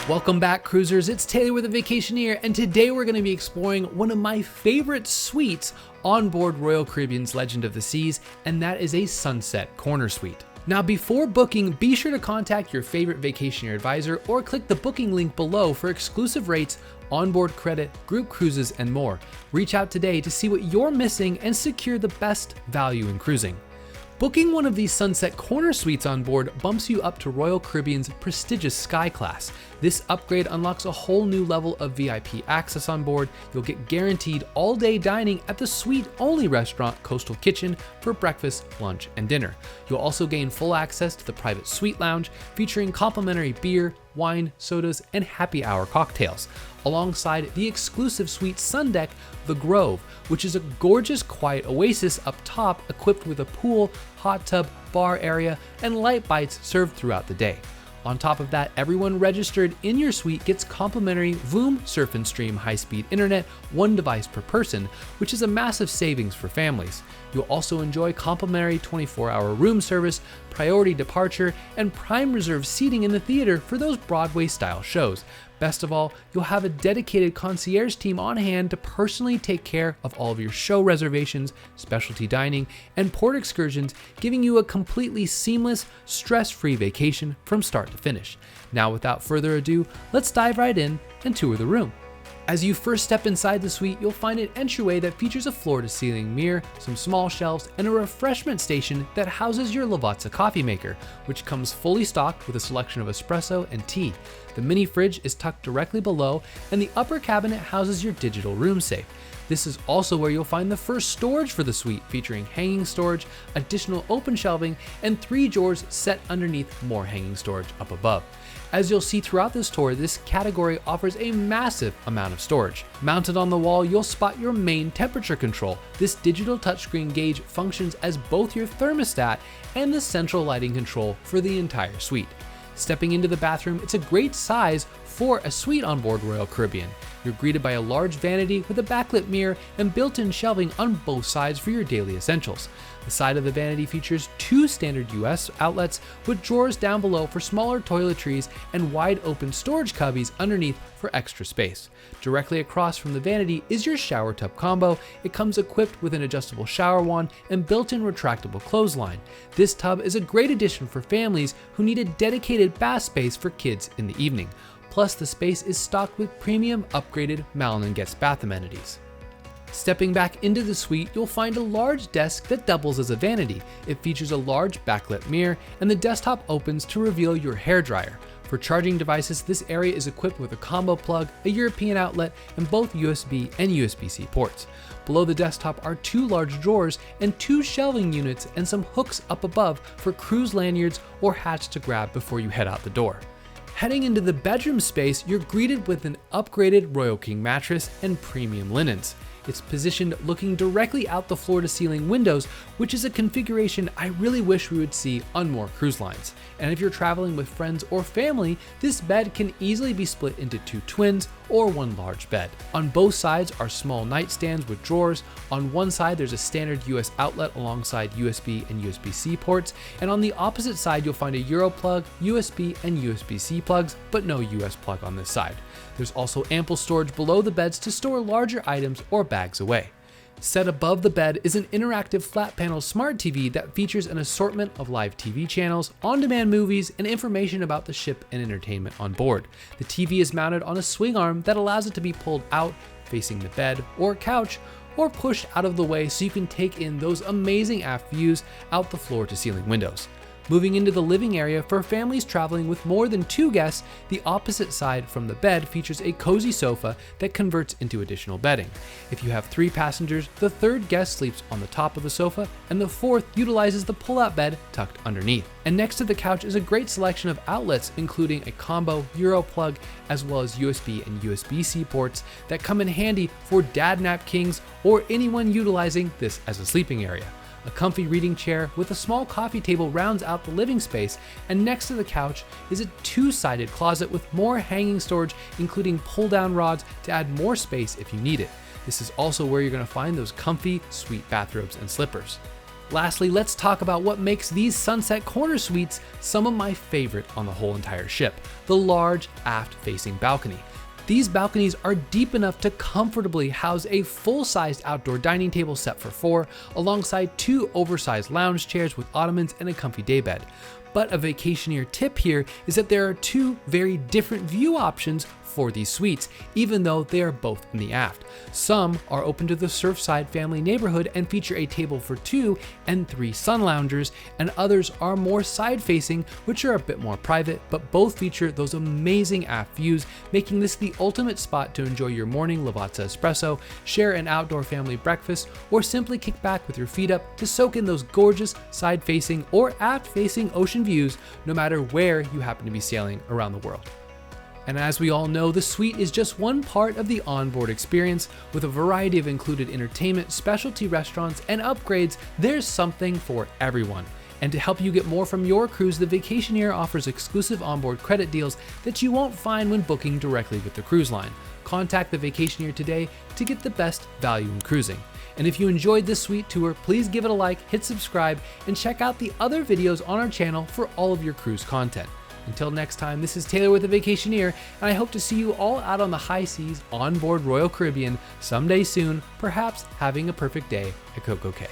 Welcome back, cruisers. It's Taylor with the Vacationeer, and today we're going to be exploring one of my favorite suites on board Royal Caribbean's Legend of the Seas, and that is a Sunset Corner Suite. Now, before booking, be sure to contact your favorite Vacationeer advisor or click the booking link below for exclusive rates, onboard credit, group cruises, and more. Reach out today to see what you're missing and secure the best value in cruising. Booking one of these Sunset Corner Suites on board bumps you up to Royal Caribbean's prestigious Sky Class. This upgrade unlocks a whole new level of VIP access on board. You'll get guaranteed all-day dining at the suite-only restaurant Coastal Kitchen for breakfast, lunch, and dinner. You'll also gain full access to the private suite lounge, featuring complimentary beer, wine, sodas, and happy hour cocktails, alongside the exclusive suite sun deck, The Grove, which is a gorgeous quiet oasis up top equipped with a pool, hot tub, bar area, and light bites served throughout the day. On top of that, everyone registered in your suite gets complimentary Voom Surf and Stream high-speed internet, one device per person, which is a massive savings for families. You'll also enjoy complimentary 24-hour room service, priority departure, and prime reserve seating in the theater for those Broadway-style shows. Best of all, you'll have a dedicated concierge team on hand to personally take care of all of your show reservations, specialty dining, and port excursions, giving you a completely seamless, stress-free vacation from start to finish. Now, without further ado, let's dive right in and tour the room. As you first step inside the suite, you'll find an entryway that features a floor-to-ceiling mirror, some small shelves, and a refreshment station that houses your Lavazza coffee maker, which comes fully stocked with a selection of espresso and tea. The mini fridge is tucked directly below, and the upper cabinet houses your digital room safe. This is also where you'll find the first storage for the suite, featuring hanging storage, additional open shelving, and 3 drawers set underneath more hanging storage up above. As you'll see throughout this tour, this category offers a massive amount of storage. Mounted on the wall, you'll spot your main temperature control. This digital touchscreen gauge functions as both your thermostat and the central lighting control for the entire suite. Stepping into the bathroom, it's a great size for a suite on board Royal Caribbean. You're greeted by a large vanity with a backlit mirror and built-in shelving on both sides for your daily essentials. The side of the vanity features 2 standard US outlets with drawers down below for smaller toiletries and wide open storage cubbies underneath for extra space. Directly across from the vanity is your shower tub combo. It comes equipped with an adjustable shower wand and built-in retractable clothesline. This tub is a great addition for families who need a dedicated bath space for kids in the evening. Plus, the space is stocked with premium upgraded Malin & Guest bath amenities. Stepping back into the suite, you'll find a large desk that doubles as a vanity. It features a large backlit mirror, and the desktop opens to reveal your hairdryer. For charging devices, this area is equipped with a combo plug, a European outlet, and both USB and USB-C ports. Below the desktop are 2 large drawers and 2 shelving units and some hooks up above for cruise lanyards or hats to grab before you head out the door. Heading into the bedroom space, you're greeted with an upgraded Royal King mattress and premium linens. It's positioned looking directly out the floor-to-ceiling windows, which is a configuration I really wish we would see on more cruise lines. And if you're traveling with friends or family, this bed can easily be split into 2 twins or 1 large bed. On both sides are small nightstands with drawers. On one side, there's a standard US outlet alongside USB and USB-C ports, and on the opposite side, you'll find a Euro plug, USB and USB-C plugs, but no US plug on this side. There's also ample storage below the beds to store larger items or bags away. Set above the bed is an interactive flat panel smart TV that features an assortment of live TV channels, on-demand movies, and information about the ship and entertainment on board. The TV is mounted on a swing arm that allows it to be pulled out, facing the bed or couch, or pushed out of the way so you can take in those amazing aft views out the floor-to-ceiling windows. Moving into the living area for families traveling with more than 2 guests, the opposite side from the bed features a cozy sofa that converts into additional bedding. If you have 3 passengers, the 3rd guest sleeps on the top of the sofa, and the 4th utilizes the pull-out bed tucked underneath. And next to the couch is a great selection of outlets, including a combo Euro plug, as well as USB and USB-C ports that come in handy for dad nap kings or anyone utilizing this as a sleeping area. A comfy reading chair with a small coffee table rounds out the living space, and next to the couch is a 2-sided closet with more hanging storage, including pull-down rods to add more space if you need it. This is also where you're going to find those comfy, sweet bathrobes and slippers. Lastly, let's talk about what makes these Sunset Corner Suites some of my favorite on the whole entire ship: the large aft-facing balcony. These balconies are deep enough to comfortably house a full-sized outdoor dining table set for 4, alongside 2 oversized lounge chairs with ottomans and a comfy daybed. But a Vacationeer tip here is that there are 2 very different view options for these suites, even though they are both in the aft. Some are open to the Surfside family neighborhood and feature a table for 2 and 3 sun loungers, and others are more side-facing, which are a bit more private, but both feature those amazing aft views, making this the ultimate spot to enjoy your morning Lavazza espresso, share an outdoor family breakfast, or simply kick back with your feet up to soak in those gorgeous side-facing or aft-facing ocean views, no matter where you happen to be sailing around the world. And as we all know, the suite is just one part of the onboard experience. With a variety of included entertainment, specialty restaurants, and upgrades, there's something for everyone. And to help you get more from your cruise, the Vacationeer offers exclusive onboard credit deals that you won't find when booking directly with the cruise line. Contact the Vacationeer today to get the best value in cruising. And if you enjoyed this suite tour, please give it a like, hit subscribe, and check out the other videos on our channel for all of your cruise content. Until next time, this is Taylor with the Vacationeer, and I hope to see you all out on the high seas on board Royal Caribbean someday soon, perhaps having a perfect day at Coco Cay.